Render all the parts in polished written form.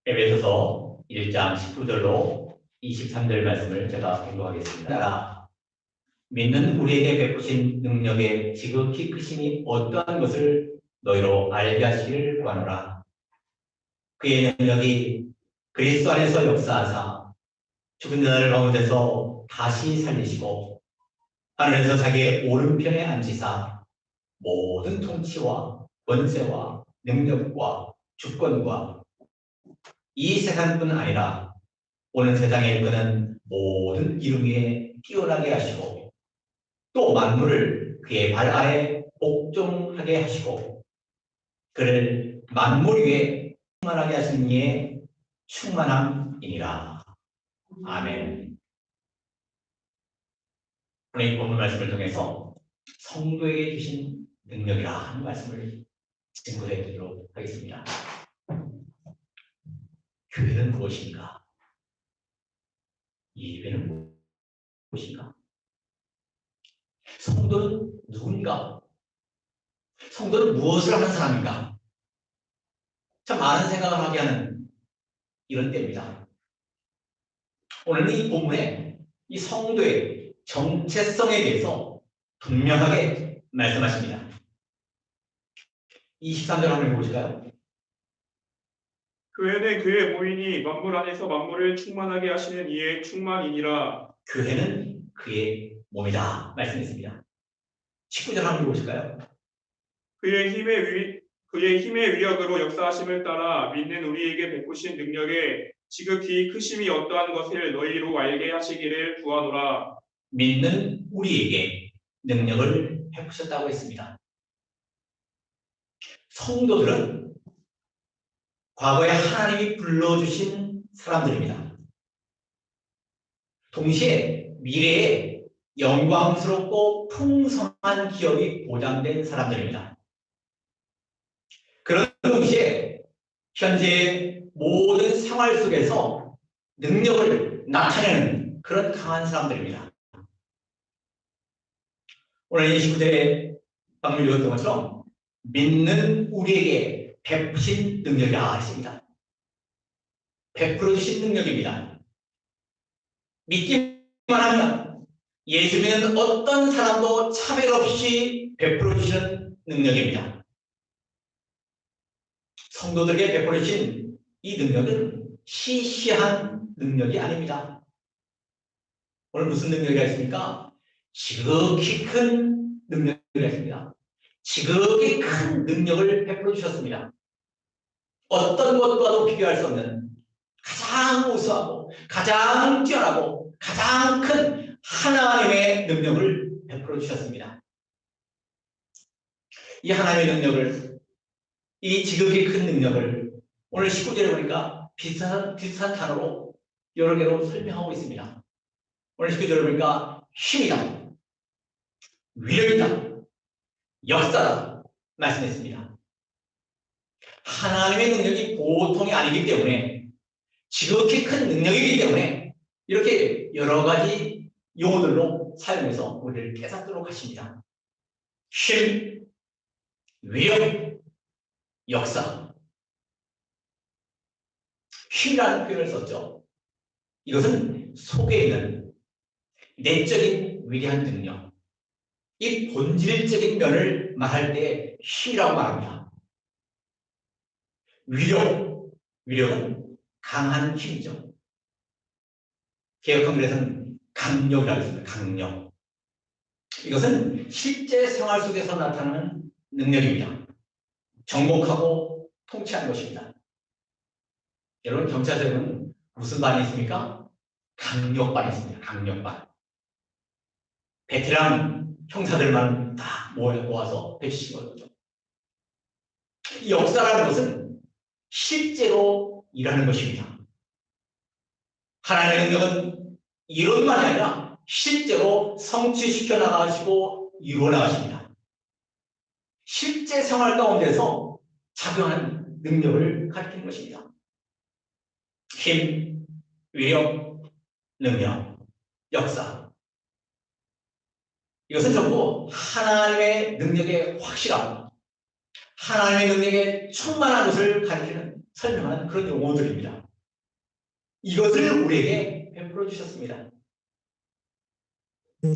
에베소서 1장 19절로 23절 말씀을 제가 공부하겠습니다. 믿는 우리에게 베푸신 능력의 지극히 크심이 어떠한 것을 너희로 알게 하시기를 구하노라. 그의 능력이 그리스도 안에서 역사하사 죽은 자들 가운데서 다시 살리시고 하늘에서 자기의 오른편에 앉으사 모든 통치와 권세와 능력과 주권과 이 세상뿐 아니라 오는 세상에 그는 모든 이름 위에 뛰어나게 하시고 또 만물을 그의 발 아래 복종하게 하시고 그를 만물 위에 충만하게 하신 이의 충만함이니라. 아멘. 오늘 이 본문 말씀을 통해서 성도에게 주신 능력이라 하는 말씀을 증거해 드리도록 하겠습니다. 교회는 무엇인가? 예배는 무엇인가? 성도는 누군가? 성도는 무엇을 하는 사람인가? 참 많은 생각을 하게 하는 이런 때입니다. 오늘 이 본문에 이 성도의 정체성에 대해서 분명하게 말씀하십니다. 23절 한번 읽어보실까요? 교회는 그의 몸이니 만물 안에서 만물을 충만하게 하시는 이의 충만이니라. 교회는 그의 몸이다 말씀했습니다. 19절 한번 읽어보실까요? 그의 힘의 위력으로 역사하심을 따라 믿는 우리에게 베푸신 능력에 지극히 크심이 어떠한 것을 너희로 알게 하시기를 구하노라. 믿는 우리에게 능력을 베푸셨다고 했습니다. 성도들은 과거에 하나님이 불러주신 사람들입니다. 동시에 미래에 영광스럽고 풍성한 기업이 보장된 사람들입니다. 그런 동시에 현재의 모든 생활 속에서 능력을 나타내는 그런 강한 사람들입니다. 오늘 이 19절에 방금 읽었던 것처럼 믿는 우리에게 베푸신 능력이라 했습니다. 베풀어 주신 능력입니다. 믿기만 하면 예수 믿는 어떤 사람도 차별 없이 베풀어 주시는 능력입니다. 성도들에게 베풀어 주신 이 능력은 시시한 능력이 아닙니다. 오늘 무슨 능력이 있습니까? 지극히 큰 능력이 있습니다. 지극히 큰 능력을 베풀어 주셨습니다. 어떤 것과도 비교할 수 없는 가장 우수하고 가장 뛰어나고 가장 큰 하나님의 능력을 베풀어 주셨습니다. 이 하나님의 능력을, 이 지극히 큰 능력을 오늘 19절에 보니까 비슷한 단어로 여러 개로 설명하고 있습니다. 오늘 19절에 보니까 힘이다, 위력이다, 역사다 말씀했습니다. 하나님의 능력이 보통이 아니기 때문에, 지극히 큰 능력이기 때문에 이렇게 여러 가지 용어들로 사용해서 우리를 깨닫도록 하십니다. 힘, 위력, 역사. 힘이라는 표현을 썼죠. 이것은 속에 있는 내적인 위대한 능력, 이 본질적인 면을 말할 때 힘이라고 말합니다. 위력은 강한 힘이죠. 개혁한글에서는 강력이라고 했습니다. 강력. 이것은 실제 생활 속에서 나타나는 능력입니다. 정복하고 통치하는 것입니다. 여러분, 경찰서에는 무슨 반이 있습니까? 강력반이 있습니다. 강력반. 베테랑 형사들만 다 모아서 배치시킨 거죠. 이 역사라는 것은 실제로 일하는 것입니다. 하나님의 능력은 이론만이 아니라 실제로 성취시켜 나가시고 이루어 나가십니다. 실제 생활 가운데서 작용하는 능력을 가리키는 것입니다. 힘, 위력, 능력, 역사. 이것은 전부 하나님의 능력의 확실함, 하나님의 능력에 충만한 것을 가리키는 설명하는 그런 용어들입니다. 이것을 우리에게 베풀어 주셨습니다.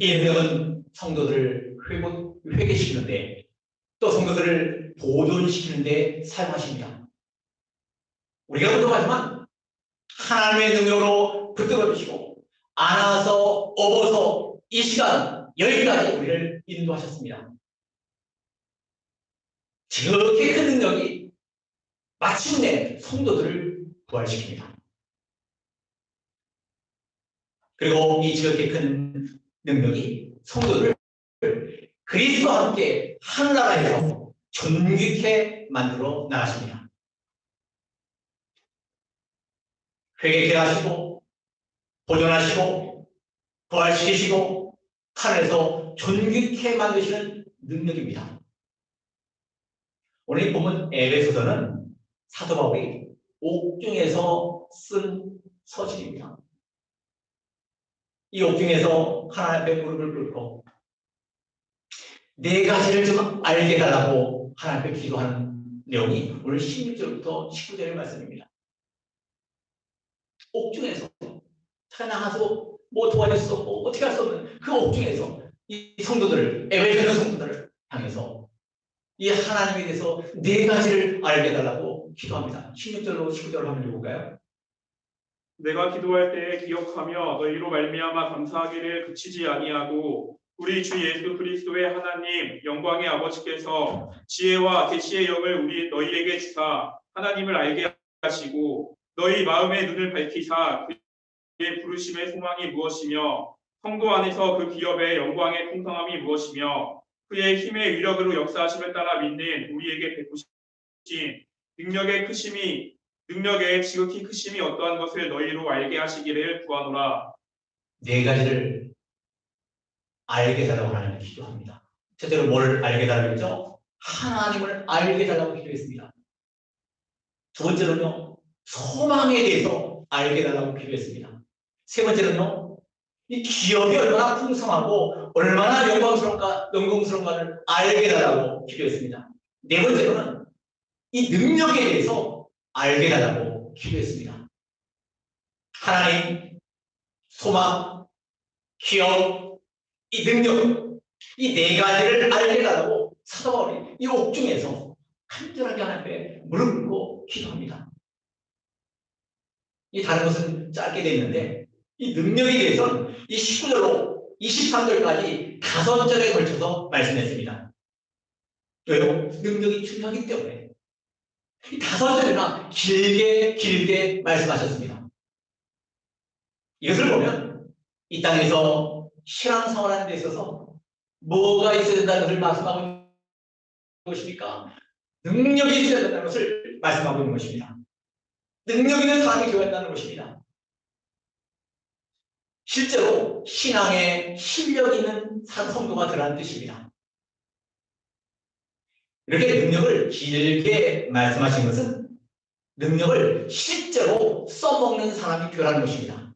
이 능력은 성도들을 회개시키는데 또 성도들을 보존시키는데 사용하십니다. 우리가 부족하지만 하나님의 능력으로 붙들어 주시고 안아서 업어서 이 시간 여기까지 우리를 인도하셨습니다. 지극히 큰 능력이 마침내 성도들을 부활시킵니다. 그리고 이 지극히 큰 능력이 성도들을 그리스도와 함께 하늘나라에서 존귀케 만들어 나가십니다. 회개케 하시고 보존하시고 부활시키시고 하늘에서 존귀케 만드시는 능력입니다. 오늘 보면 에베소서는 사도 바울이 옥중에서 쓴 서신입니다. 이 옥중에서 하나님 앞에 무릎을 꿇고 네 가지를 좀 알게 해달라고 하나님 앞에 기도하는 내용이 오늘 16절부터 19절의 말씀입니다. 옥중에서 나가서 뭐 도와줄 수 없고 어떻게 할 수 없는 그 옥중에서 이 성도들을 에베소서 성도들을 향해서 이 하나님에 대해서 네 가지를 알게 해달라고 기도합니다. 16절로 19절로 한번 읽어볼까요? 내가 기도할 때에 기억하며 너희로 말미암아 감사하기를 그치지 아니하고 우리 주 예수 그리스도의 하나님 영광의 아버지께서 지혜와 계시의 영을 너희에게 주사 하나님을 알게 하시고 너희 마음의 눈을 밝히사 그의 부르심의 소망이 무엇이며 성도 안에서 그 기업의 영광의 풍성함이 무엇이며 그의 힘의 위력으로 역사하심을 따라 믿는 우리에게 베푸신 능력의 지극히 크심이 어떠한 것을 너희로 알게 하시기를 구하노라. 네 가지를 알게 해달라고 하나님을 기도합니다. 첫째로 뭘 알게 해달라고 했죠? 하나님을 알게 해달라고 기도했습니다. 두 번째로는요, 소망에 대해서 알게 해달라고 기도했습니다. 세 번째로는요, 이 기업이 얼마나 풍성하고 얼마나 영광스러운가를 알게 해달라고 기도했습니다. 네 번째로는 이 능력에 대해서 알게 해달라고 기도했습니다. 하나님, 소망, 기업, 이 능력, 이 네 가지를 알게 해달라고 사도 바울이 이 옥중에서 간절하게 하나님께 무릎 꿇고 기도합니다. 이 다른 것은 짧게 되어 있는데 이 능력에 대해서는 이 19절로 23절까지 5절에 걸쳐서 말씀했습니다. 왜요? 능력이 중요하기 때문에 이 5절이나 길게 말씀하셨습니다. 이것을 보면 이 땅에서 신앙생활하는 데 있어서 뭐가 있어야 된다는 것을 말씀하고 있는 것입니까? 능력이 있어야 된다는 것을 말씀하고 있는 것입니다. 능력 있는 사람이 되어야 한다는 것입니다. 실제로 신앙에 실력 있는 성도가 되라는 뜻입니다. 이렇게 능력을 길게 말씀하신 것은 능력을 실제로 써먹는 사람이 되라는 것입니다.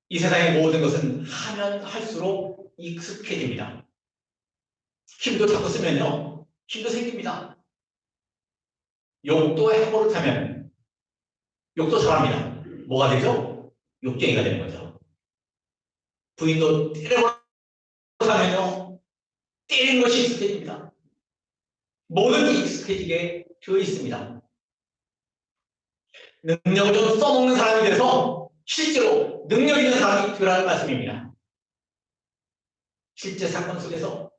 이 세상의 모든 것은 하면 할수록 익숙해집니다. 힘도 자꾸 쓰면요, 힘도 생깁니다. 욕도 해버릇하면 욕도 잘합니다. 뭐가 되죠? 욕쟁이가 되는 거죠. 부인도 때려버릇하면요, 때리는 것이 익숙해집니다. 모든 게 익숙해지게 되어 있습니다. 능력을 좀 써먹는 사람이 돼서 실제로 능력 있는 사람이 되라는 말씀입니다. 실제 사건 속에서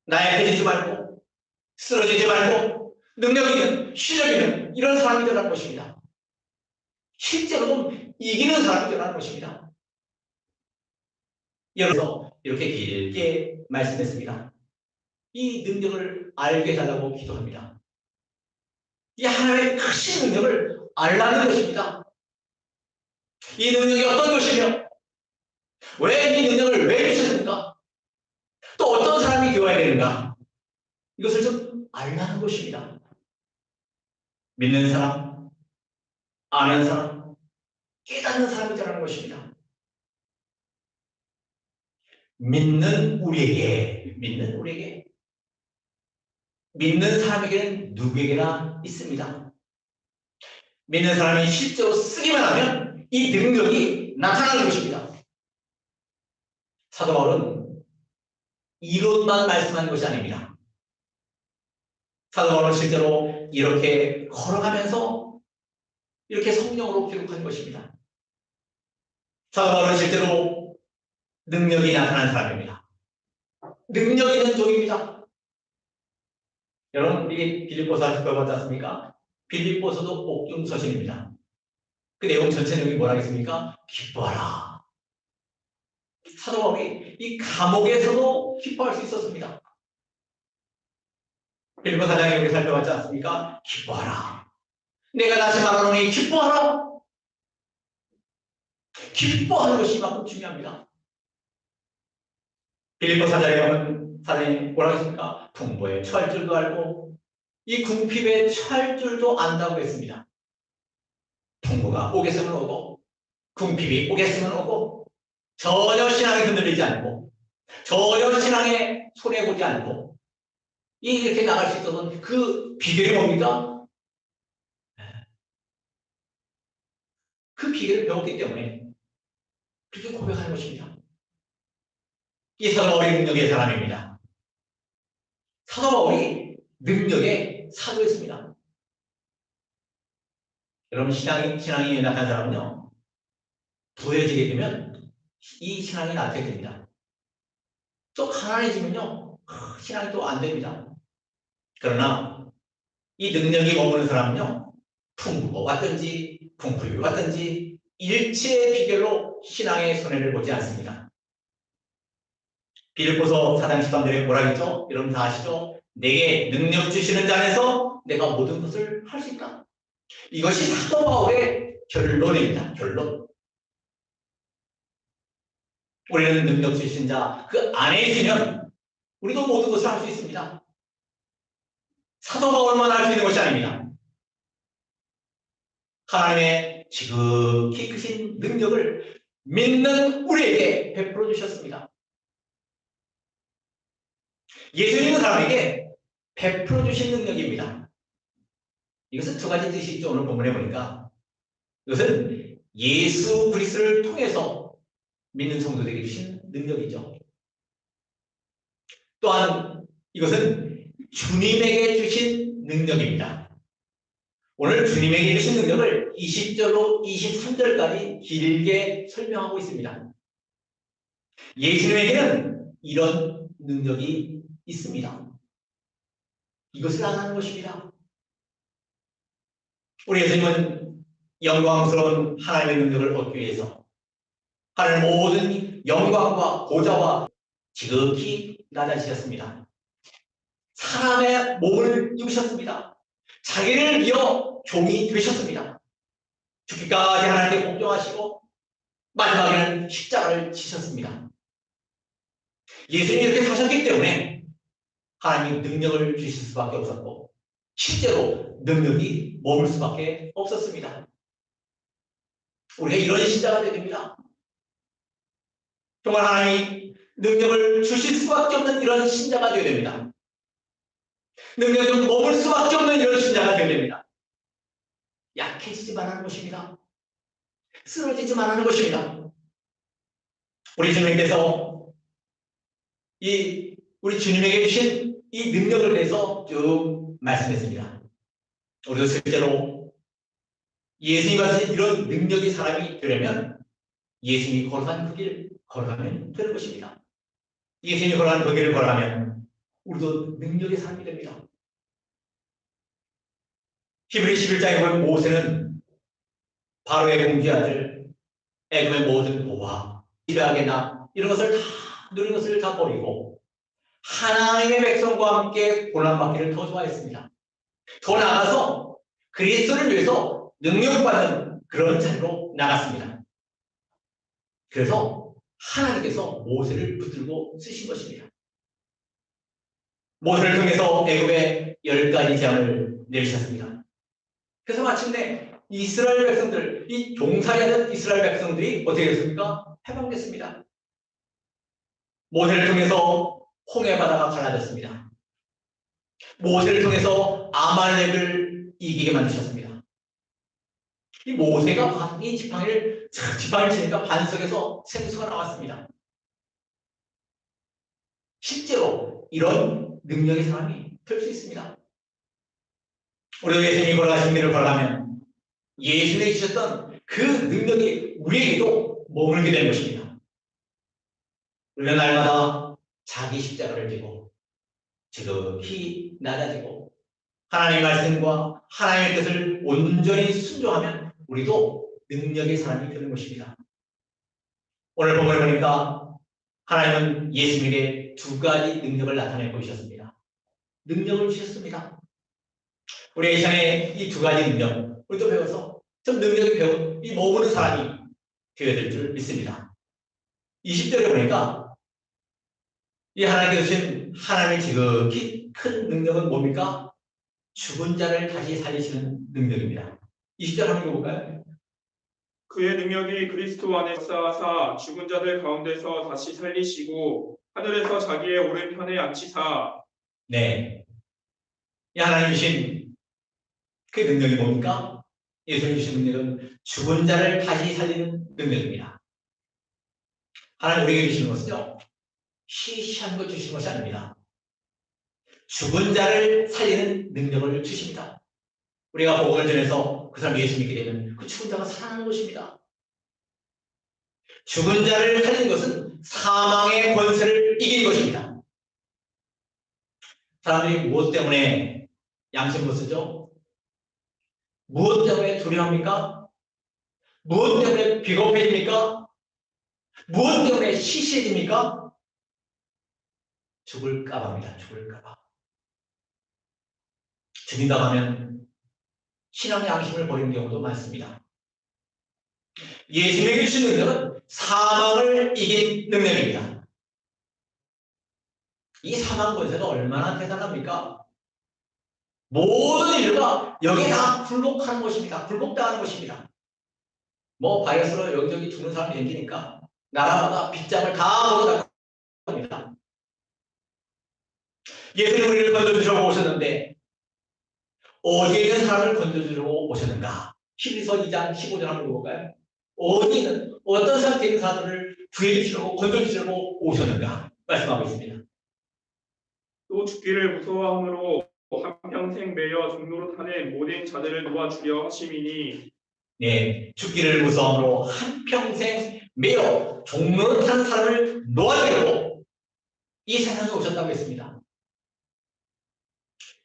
나약해지지 말고 쓰러지지 말고 능력 있는 실력 있는 이런 사람이 되라는 것입니다. 실제로 이기는 사람이 되라는 것입니다. 여기서 이렇게 길게 말씀했습니다. 이 능력을 알게 해달라고 기도합니다. 이 하나님의 크신 능력을 알라는 것입니다. 이 능력이 어떤 것이며 왜 이 능력을 왜 주셨는가? 또 어떤 사람이 되어야 되는가? 이것을 좀 알라는 것입니다. 믿는 사람, 아는 사람, 깨닫는 사람이 되라는 것입니다. 믿는 우리에게 믿는 사람에게는 누구에게나 있습니다. 믿는 사람이 실제로 쓰기만 하면 이 능력이 나타나는 것입니다. 사도 바울은 이론만 말씀한 것이 아닙니다. 사도 바울은 실제로 이렇게 걸어가면서 이렇게 성령으로 기록한 것입니다. 사도 바울은 실제로 능력이 나타난 사람입니다. 능력 있는 종입니다. 여러분, 우리 빌립보서 읽어봤지 않습니까? 빌립보서도 옥중서신입니다. 그 내용 전체 내용이 뭐라 했습니까? 기뻐하라. 사도 바울이 이 감옥에서도 기뻐할 수 있었습니다. 빌립보 4장에 여기 살펴봤지 않습니까? 기뻐하라. 내가 다시 말하노니 기뻐하라. 기뻐하는 것이 이만큼 중요합니다. 빌립보 4장에 보면 사장이 뭐라고 했습니까? 풍부에 처할 줄도 알고 이 궁핍에 처할 줄도 안다고 했습니다. 풍부가 오겠으면 오고 궁핍이 오겠으면 오고 전혀 신앙이 흔들리지 않고 전혀 신앙에 손해보지 않고 이렇게 나갈 수 있었던 그 비결이 뭡니까? 그 비결을 배웠기 때문에 그렇게 고백하는 것입니다. 이 사도 바울이 능력의 사람입니다. 사도 바울이 능력의 사도였습니다. 여러분, 신앙이 나타난 사람은요, 부여지게 되면 이 신앙이 나타나게 됩니다. 또 가난해지면요, 신앙이 또 안 됩니다. 그러나 이 능력이 머무는 사람은요, 풍부가 왔든지 풍부가 왔든지 일체의 비결로 신앙의 손해를 보지 않습니다. 빌립보서 4장 13절에 뭐라 했죠? 여러분 다 아시죠? 내게 능력 주시는 자 안에서 내가 모든 것을 할 수 있다. 이것이 사도 바울의 결론입니다. 결론. 우리는 능력 주신 자 그 안에 있으면 우리도 모든 것을 할 수 있습니다. 사도 바울만 할 수 있는 것이 아닙니다. 하나님의 지극히 크신 능력을 믿는 우리에게 베풀어 주셨습니다. 예수 믿는 사람에게 베풀어 주신 능력입니다. 이것은 두 가지 뜻이 있죠. 오늘 본문에 보니까 이것은 예수 그리스도를 통해서 믿는 성도들에게 주신 능력이죠. 또한 이것은 주님에게 주신 능력입니다. 오늘 주님에게 주신 능력을 20절로 23절까지 길게 설명하고 있습니다. 예수님에게는 이런 능력이 있습니다. 이것을 알아가는 것입니다. 우리 예수님은 영광스러운 하나님의 능력을 얻기 위해서 하늘 모든 영광과 보좌와 지극히 낮아지셨습니다. 사람의 몸을 입으셨습니다. 자기를 위어 종이 되셨습니다. 죽기까지 하나님께 복종하시고 마지막에는 십자가를 지셨습니다. 예수님이 이렇게 사셨기 때문에 하나님이 능력을 주실 수밖에 없었고 실제로 능력이 머물 수밖에 없었습니다. 우리가 이런 신자가 되야 됩니다. 정말 하나님이 능력을 주실 수밖에 없는 이런 신자가 되어야 됩니다. 능력이 좀 머물 수밖에 없는 이런 신자가 되어야 됩니다. 약해지지만 하는 것입니다. 쓰러지지만 하는 것입니다. 우리 주님께서 우리 주님에게 주신 이 능력을 대해서 쭉 말씀했습니다. 우리도 실제로 예수님 같은 이런 능력의 사람이 되려면 예수님이 걸어간 그 길 걸어가면 되는 것입니다. 예수님이 걸어간 그 길을 걸어가면 우리도 능력의 사람이 됩니다. 히브리 11장에 보면 모세는 바로의 공주의 아들 애굽의 모든 모와 지배하게나 이런 것을 다 누린 것을 다 버리고 하나님의 백성과 함께 고난받기를 더 좋아했습니다. 더 나아가서 그리스도를 위해서 능력받는 그런 자리로 나갔습니다. 그래서 하나님께서 모세를 붙들고 쓰신 것입니다. 모세를 통해서 애굽의 10가지 재앙을 내리셨습니다. 그래서 마침내 이스라엘 백성들, 이 종살이하는 이스라엘 백성들이 어떻게 됐습니까? 해방됐습니다. 모세를 통해서 홍해 바다가 갈라졌습니다. 모세를 통해서 아말렉을 이기게 만드셨습니다. 이 모세가 이 지팡이를 치니까 반석에서 생수가 나왔습니다. 실제로 이런 능력의 사람이 될 수 있습니다. 우리 예수님이 걸어가신 길을 걸어가면 예수님이 주셨던 그 능력이 우리에게도 머물게 되는 것입니다. 우리는 날마다 자기 십자가를 지고 지극히 낮아지고 하나님의 말씀과 하나님의 뜻을 온전히 순종하면 우리도 능력의 사람이 되는 것입니다. 오늘 본문을 보니까 하나님은 예수님에게 두 가지 능력을 나타내 보이셨습니다. 능력을 주셨습니다. 우리 이 시간에 이 두 가지 능력, 우리도 배워서 좀 능력이 배운 이 머무는 사람이 되어야 될 줄 믿습니다. 20절에 보니까 이 하나님께서 주신 하나님의 지극히 큰 능력은 뭡니까? 죽은 자를 다시 살리시는 능력입니다. 20절 한번 읽어볼까요? 그의 능력이 그리스도 안에 역사하사 죽은 자들 가운데서 다시 살리시고 하늘에서 자기의 오른편에 앉히사. 네. 이 하나님 주신 그 능력이 뭡니까? 예수님 주신 능력은 죽은 자를 다시 살리는 능력입니다. 하나님 우리에게 주시는 것은요, 시시한 것 주시는 것이 아닙니다. 죽은 자를 살리는 능력을 주십니다. 우리가 복음을 전해서 그 사람 예수 믿게 되면 그 죽은 자가 살아나는 것입니다. 죽은 자를 살리는 것은 사망의 권세를 이긴 것입니다. 사람들이 무엇 때문에 양심을 쓰죠? 무엇 때문에 두려워합니까? 무엇 때문에 비겁해집니까? 무엇 때문에 시시해집니까? 죽을까봐입니다. 죽을까봐. 죽인다고 하면 신앙의 양심을 버리는 경우도 많습니다. 예수님에게 주신 능력은 사망을 이긴 능력입니다. 이 사망 권세가 얼마나 대단합니까? 모든 인류가 여기에 다 굴복하는 것입니다. 굴복당하는 것입니다. 뭐 바이러스로 여기저기 죽는 사람이 생기니까 나라마다 빗장을 다 걸어다닙니다. 예수님 우리를 건져주려고 오셨는데 어디에 있는 사람을 건져주려고 오셨는가? 히브리서 2장 15절 한번 볼까요? 어디 있는 어떤 상태에 있는 사람들을 구해주시려고 건져주시려고 오셨는가? 말씀하고 있습니다. 또 죽기를 무서워함으로 한평생 매여 종로로 타는 모든 자들을 놓아주려 하심이니. 네, 죽기를 무서움으로 한평생 매여 종로로 타는 사람을 놓아주려고 이 세상에 오셨다고 했습니다.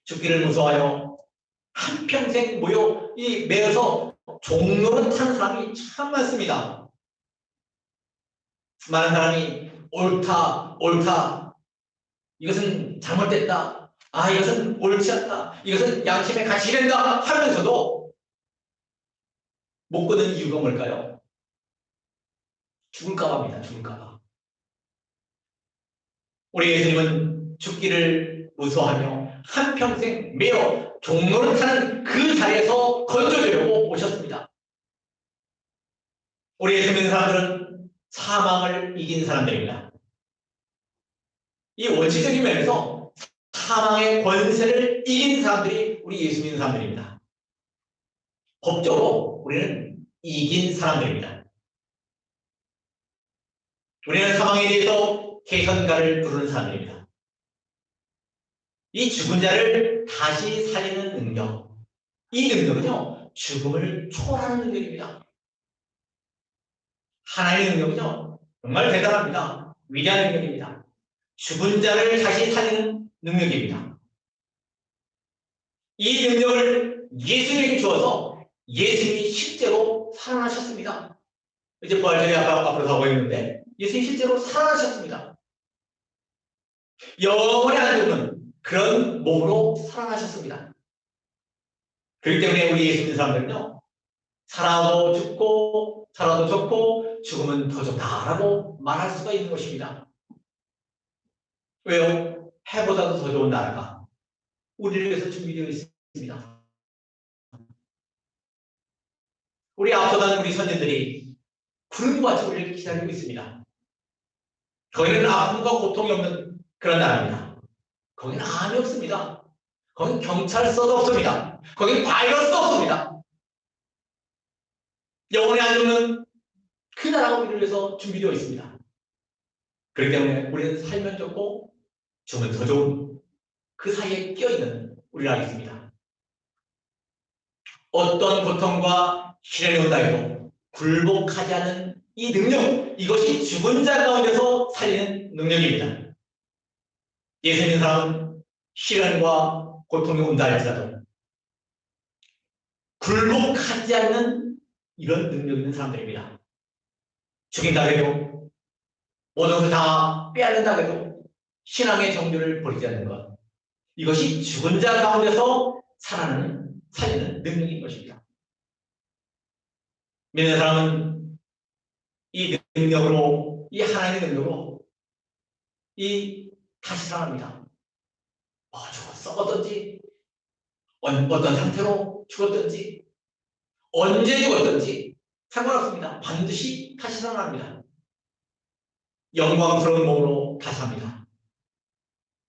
죽기를 무서워하여 한평생 매여서 종로를 타는 사람이 참 많습니다. 많은 사람이 옳다, 이것은 잘못됐다, 이것은 옳지 않다, 이것은 양심의 가치가 된다 하면서도 못 걷는 이유가 뭘까요? 죽을까봐입니다. 죽을까봐. 우리 예수님은 죽기를 무서워하며 한평생 매여 종로를 타는 그 자리에서 건져주려고 오셨습니다. 우리 예수 믿는 사람들은 사망을 이긴 사람들입니다. 이 원칙적인 면에서 사망의 권세를 이긴 사람들이 우리 예수 믿는 사람들입니다. 법적으로 우리는 이긴 사람들입니다. 우리는 사망에 대해서 개선가를 부르는 사람들입니다. 이 죽은 자를 다시 살리는 능력, 이 능력은요, 죽음을 초월하는 능력입니다. 하나님의 능력은요, 정말 대단합니다. 위대한 능력입니다. 죽은 자를 다시 살리는 능력입니다. 이 능력을 예수님에게 주어서 예수님이 실제로 살아나셨습니다. 이제 부활절이 앞으로 가고 있는데 예수님이 실제로 살아나셨습니다. 영원히 안 죽는 그런 몸으로 살아나셨습니다. 그렇기 때문에 우리 예수 믿는 사람들은요, 살아도 죽고 살아도 좋고 죽으면 더 좋다라고 말할 수가 있는 것입니다. 왜요? 해보다도 더 좋은 나라가 우리를 위해서 준비되어 있습니다. 우리 앞서가는 우리 선진들이 구름과 같이 우리를 기다리고 있습니다. 거기는 아픔과 고통이 없는 그런 나라입니다. 거기는 암이 없습니다. 거긴 경찰서도 없습니다. 거긴 바이러스도 없습니다. 영원히 안 죽는 그 나라가 우리를 위해서 준비되어 있습니다. 그렇기 때문에 우리는 살면 좋고 죽으면 더 좋은 그 사이에 끼어있는 우리라 있습니다. 어떤 고통과 시련이 온다 해도 굴복하지 않는 이 능력, 이것이 죽은 자 가운데서 살리는 능력입니다. 예수 믿는 사람은 시련과 고통이 온다 할지라도 굴복하지 않는 이런 능력 있는 사람들입니다. 죽인다 해도 모든 것을 다 빼앗는다 해도 신앙의 정규를 버리지 않는 것, 이것이 죽은 자 가운데서 살리는 능력인 것입니다. 믿는 사람은 이 능력으로, 이 하나님의 능력으로 다시 살아납니다. 죽었어. 어떤 상태로 죽었든지 언제 죽었든지 상관없습니다. 반드시 다시 살아납니다. 영광스러운 몸으로 다시 삽니다.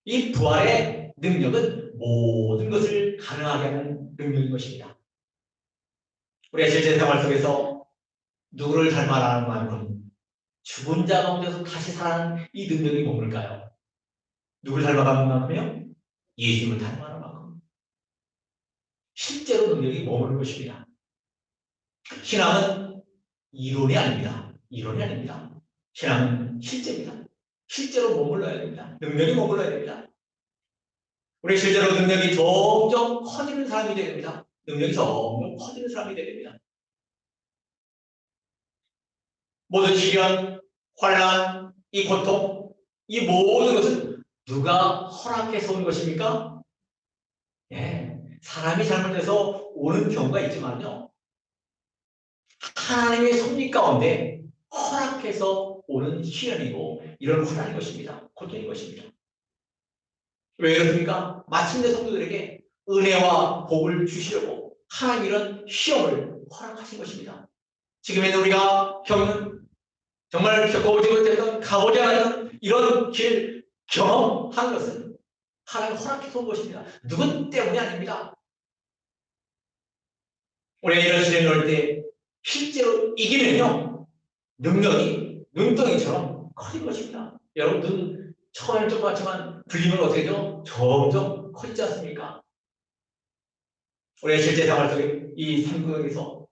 이 부활의 능력은 모든 것을 가능하게 하는 능력인 것입니다. 우리가 실제 생활 속에서 누구를 닮아라는 만큼 죽은 자 가운데서 다시 살아나는 이 능력이 뭡니까요? 누구를 닮아가는 만큼요? 예수님을 닮아가는 만큼 실제로 능력이 머무는 것입니다. 신앙은 이론이 아닙니다. 이론이 아닙니다. 신앙은 실제입니다. 실제로 머물러야 됩니다. 능력이 머물러야 됩니다. 우리 실제로 능력이 점점 커지는 사람이 되야 됩니다. 능력이 점점 커지는 사람이 되야 됩니다. 모든 시련, 환난, 이 고통, 이 모든 것은 누가 허락해서 온 것입니까? 예, 사람이 잘못해서 오는 경우가 있지만요. 하나님의 섭리 가운데 허락해서 오는 시련이고 이런 환난인 것입니다. 고통인 것입니다. 왜 그렇습니까? 마침내 성도들에게 은혜와 복을 주시려고 하나님 이런 시험을 허락하신 것입니다. 지금에는 우리가 겪는 정말 겪어보지 못했던 가보지 않았던 이런 길 경험한 것은 하나님 허락해서 온 것입니다. 누군 때문이 아닙니다. 우리가 이런 시련이 올 때 실제로 이기면요 능력이 눈덩이처럼 커진 것입니다. 여러분 눈 처음엔 좀 같지만 들리면 어떻게 되죠? 점점 커지지 않습니까? 우리가 실제 생활 속에 이 산구역에서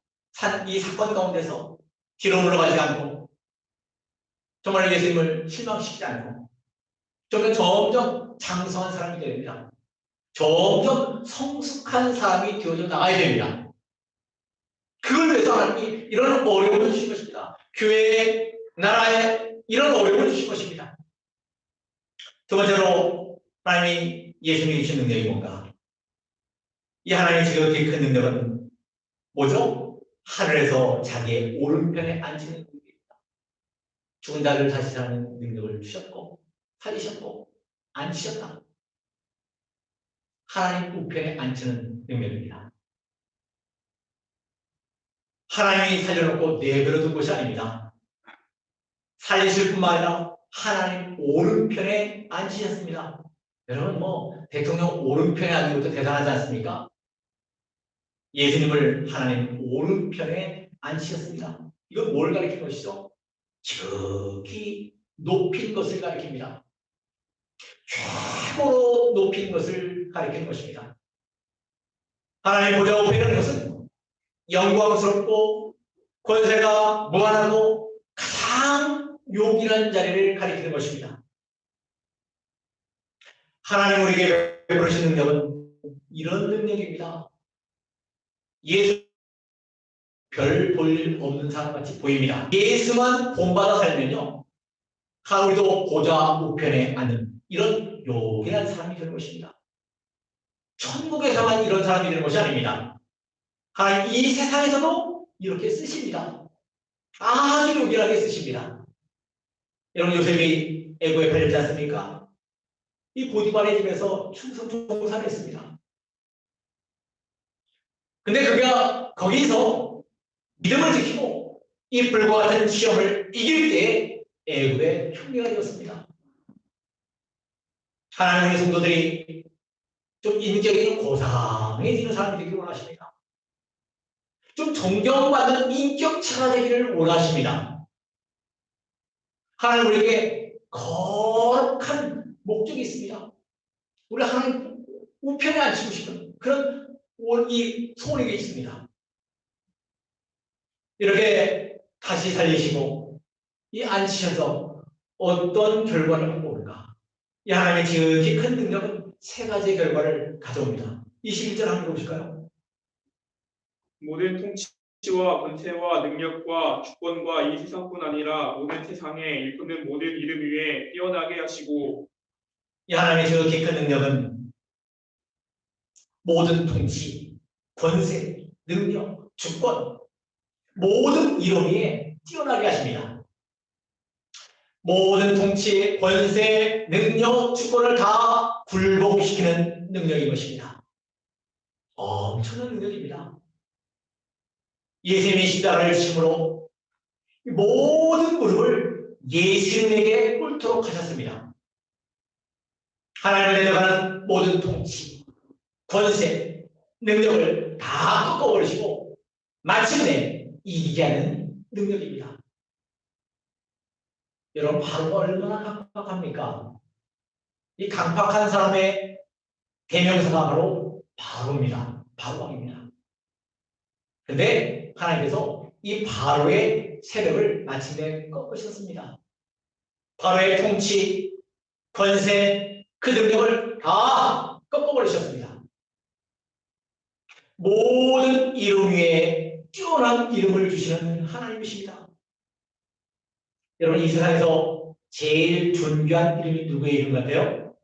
이 사건 가운데서 뒤로 물러가지 않고 정말 예수님을 실망시키지 않고 점점 장성한 사람이 되어야 됩니다. 점점 성숙한 사람이 되어져 나가야 됩니다. 그걸 위해서 하나님이 이런 어려움을 주신 것입니다. 교회에, 나라에 이런 어려움을 주신 것입니다. 두 번째로 하나님이 예수님이 주신 능력이 뭔가? 이 하나님의 지극히 큰 능력은 뭐죠? 하늘에서 자기의 오른편에 앉히는 능력입니다. 죽은 자를 다시 사는 능력을 주셨고 살리셨고 앉히셨다. 하나님 우편에 앉히는 능력입니다. 하나님이 살려놓고 내버려둔 것이 아닙니다. 살리실 뿐만 아니라 하나님 오른편에 앉히셨습니다. 여러분 대통령 오른편에 앉는 것도 대단하지 않습니까? 예수님을 하나님 오른편에 앉히셨습니다. 이건 뭘 가리키는 것이죠? 지극히 높인 것을 가리킵니다. 최고로 높인 것을 가리키는 것입니다. 하나님 보좌 우편에 있는 것은 영광스럽고 권세가 무한하고 가장 요긴한 자리를 가리키는 것입니다. 하나님 우리에게 베푸신 능력은 이런 능력입니다. 예수 별 볼 일 없는 사람같이 보입니다. 예수만 본받아 살면요 우리도 보좌 우편에 앉는 이런 요긴한 사람이 되는 것입니다. 천국에서만 이런 사람이 되는 것이 아닙니다. 하나님 이 세상에서도 이렇게 쓰십니다. 아주 요긴하게 쓰십니다. 여러분 요셉이 애고에 팔렸지 않습니까? 이 보디발의 집에서 충성종사를 했습니다. 근데 그가 거기서 믿음을 지키고 이 불과 같은 시험을 이길 때에 애고의 총리가 되었습니다. 하나님의 성도들이 좀 인격이 좀 고상해지는 사람이 되기를 원하십니다. 좀 존경받는 인격체가 되기를 원하십니다. 하나님 우리에게 거룩한 목적이 있습니다. 우리 하나님 우편에 앉히고 싶은 그런 이 소원이 있습니다. 이렇게 다시 살리시고 이 앉히셔서 어떤 결과를 모를까? 이 하나님의 지극히 큰 능력은 세 가지의 결과를 가져옵니다. 21절 한번 보실까요? 모든 통치와 권세와 능력과 주권과 이 세상뿐 아니라 모든 세상에 일컫는 모든 이름 위에 뛰어나게 하시고 이 하나님의 지극히 큰 능력은 모든 통치, 권세, 능력, 주권, 모든 이름 위에 뛰어나게 하십니다. 모든 통치, 권세, 능력, 주권을 다 굴복시키는 능력인 것입니다. 엄청난 능력입니다. 예수님이 십자가를 지심으로 모든 무릎을 예수님에게 꿇도록 하셨습니다. 하나님을 내려가는 모든 통치, 권세, 능력을 다 꺾어버리시고 마침내 이기게 하는 능력입니다. 여러분 바로가 얼마나 강팍합니까? 이 강팍한 사람의 대명사가 바로 바로입니다. 바로왕입니다. 그런데 하나님께서 이 바로의 세력을 마침내 꺾으셨습니다. 바로의 통치, 권세, 그 능력을 다 꺾어버리셨습니다. 모든 이름 위에 뛰어난 이름을 주시는 하나님이십니다. 여러분 이 세상에서 제일 존귀한 이름이 누구의 이름 같아요?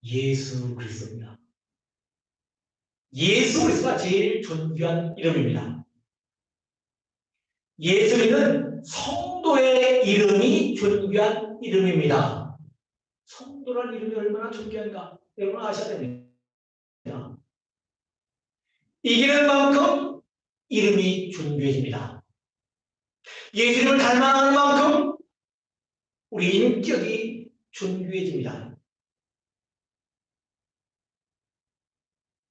예수 그리스도입니다. 예수 그리스도가 제일 존귀한 이름입니다. 예수님은 성도의 이름이 존귀한 이름입니다. 성도란 이름이 얼마나 존귀한가 여러분 아셔야 됩니다. 이기는 만큼 이름이 존귀해집니다. 예수님을 닮아가는 만큼 우리 인격이 존귀해집니다.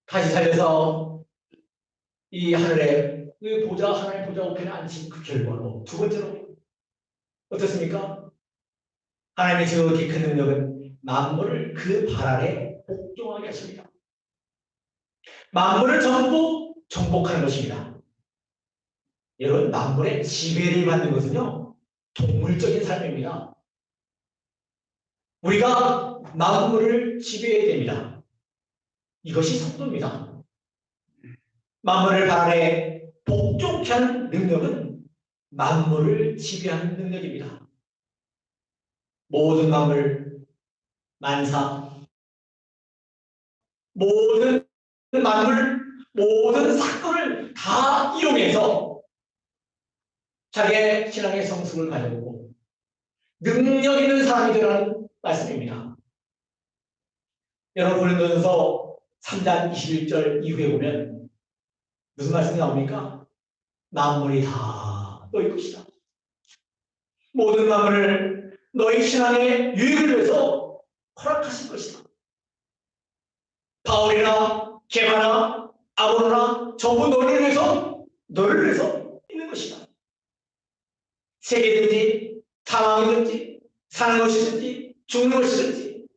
다시 살려서 이 하늘에 하나님 보좌 우편에 앉힌 그 결과로 두 번째로 어떻습니까? 하나님의 지극히 큰 능력은 만물을 그 발 아래 복종하게 하십니다. 만물을 전부 정복하는 것입니다. 여러분 만물의 지배를 받는 것은요 동물적인 삶입니다. 우리가 만물을 지배해야 됩니다. 이것이 성도입니다. 만물을 발 아래 복종케 하는 능력은 만물을 지배하는 능력입니다. 모든 만물, 만사, 모든 만물, 모든 사건을 다 이용해서 자기의 신앙의 성숙을 가져오고 능력 있는 사람이 되라는 말씀입니다. 여러분 고린도전서 3장 21절 이후에 보면 무슨 말씀이 나옵니까? 만물이 다 너희 것이다. 모든 만물을 너희 신앙의 유익을 위해서 허락하신 것이다. 바울이나 게바나 아볼로나 전부 너를 위해서 있는 것이다. 세계든지 상황이든지 사는 것이든지 죽는 것이든지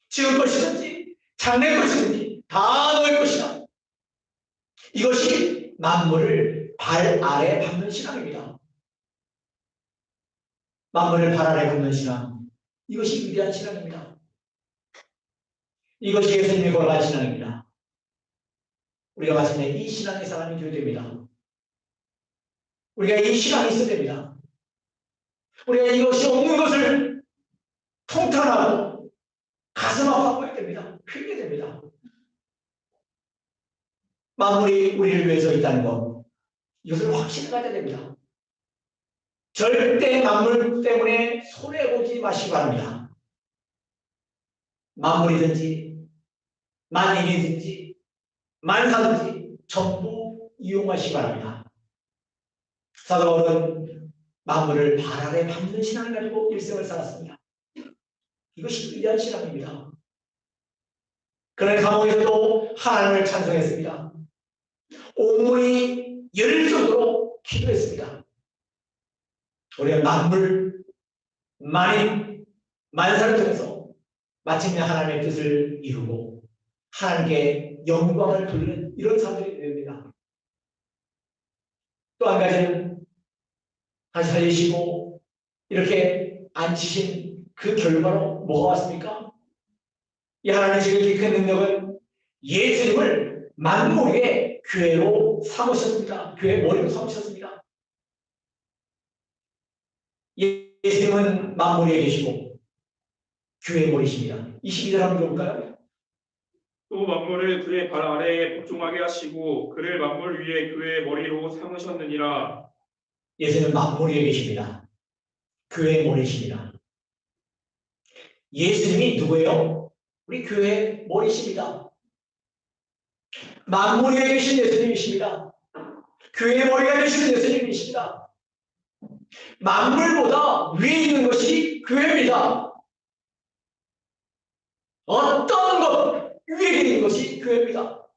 지을 것이든지 장래의 것이든지 다 너의 것이다. 이것이 만물을 발 아래 받는 신앙입니다. 만물을 발 아래 받는 신앙, 이것이 위대한 신앙입니다. 이것이 예수님이 걸어간 신앙입니다. 우리가 마침내 이 신앙의 사람이 되어야 됩니다. 우리가 이 신앙이 있어야 됩니다. 우리가 이것이 없는 것을 통탄하고 가슴 아파하고 해야 됩니다. 회개해야 됩니다. 만물이 우리를 위해서 있다는 것, 이것을 확신을 가져야 됩니다. 절대 만물 때문에 손해보지 마시기 바랍니다. 만물이든지 만인이든지 만사든지 전부 이용하시기 바랍니다. 사도 바울은 만물을 발 아래 받는 신앙을 가지고 일생을 살았습니다. 이것이 위대한 신앙입니다. 그런 감옥에서도 하나님을 찬송했습니다. 온몸이 열릴 정도로 기도했습니다. 우리가 만물, 만인, 만사를 통해서 마침내 하나님의 뜻을 이루고 하나님께 영광을 돌리는 이런 사람들이 됩니다. 또 한 가지는 다시 살리시고 이렇게 앉히신 그 결과로 뭐가 왔습니까? 이 하나님의 지극히 큰 능력은 예수님을 만물의 교회로 삼으셨습니다. 교회 머리로 삼으셨습니다. 예수님은 만물에 계시고 교회 머리십니다. 22절 한번 읽어볼까요? 또 만물을 그의 발 아래에 복종하게 하시고 그를 만물 위에 교회의 머리로 삼으셨느니라. 예수님은 만물 위에 계십니다. 교회 머리십니다. 예수님이 누구예요? 우리 교회 머리십니다. 만물 위에 계신 예수님이십니다. 교회 머리가 되시는 예수님이십니다. 만물보다 위에 있는 것이 교회입니다. 어떤 것 위에 있는 것이 교회입니다.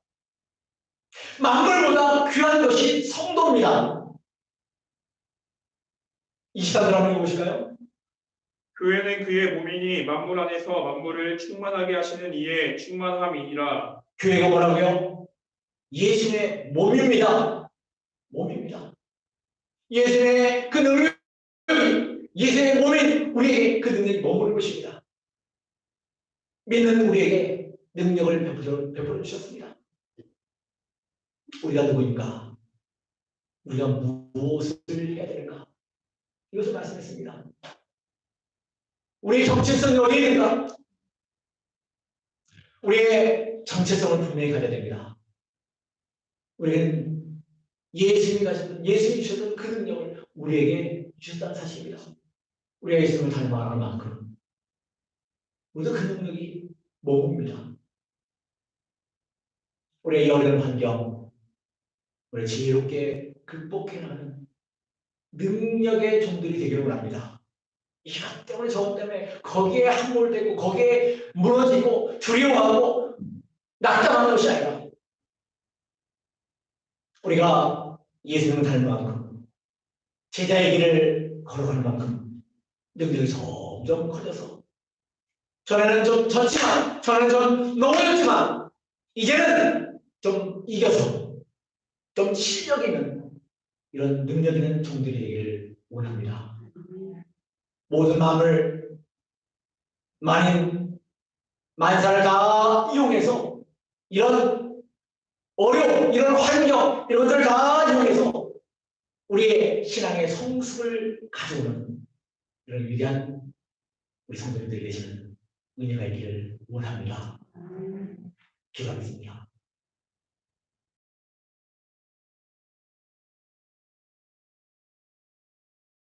만물보다 귀한 것이 성도입니다. 24절 한번 읽어보실까요? 교회는 그의 몸이니 만물 안에서 만물을 충만하게 하시는 이의 충만함이니라. 교회가 뭐라고요? 예수님의 몸입니다. 몸입니다. 예수님의 그 능력, 예수님의 몸인 우리에게 그 능력이 머무는 것입니다. 믿는 우리에게 능력을 베풀어 주셨습니다. 우리가 누구인가? 우리가 무엇을 해야 되는가? 이것을 말씀했습니다. 우리의 정체성이 어디에 있는가? 우리의 정체성을 분명히 가져야 됩니다. 우리는 예수님이 주셨던 그 능력을 우리에게 주셨다는 사실입니다. 우리가 예수님을 닮아가는 만큼 우리도 그 능력이 머뭅니다. 우리의 어려운 환경, 우리 지혜롭게 극복해나가는 능력의 종들이 되기를 원합니다. 이것 때문에 저것 때문에 거기에 함몰되고 거기에 무너지고 두려워하고 낙담하는 것이 아니라 우리가 예수님을 닮은 만큼 제자의 길을 걸어가는 만큼 능력이 점점 커져서 전에는 좀 졌지만 전에는 좀 넘어졌지만 이제는 좀 이겨서 좀 실력 있는 이런 능력 있는 종들이 되기를 원합니다. 모든 마음을 만인 만사를 다 이용해서 이런 어려움, 이런 환경, 이런 것들을 다 이용해서 우리의 신앙의 성숙을 가져오는 이런 위대한 우리 성도님들이 되시는 은혜가 있기를 원합니다. 기도하겠습니다.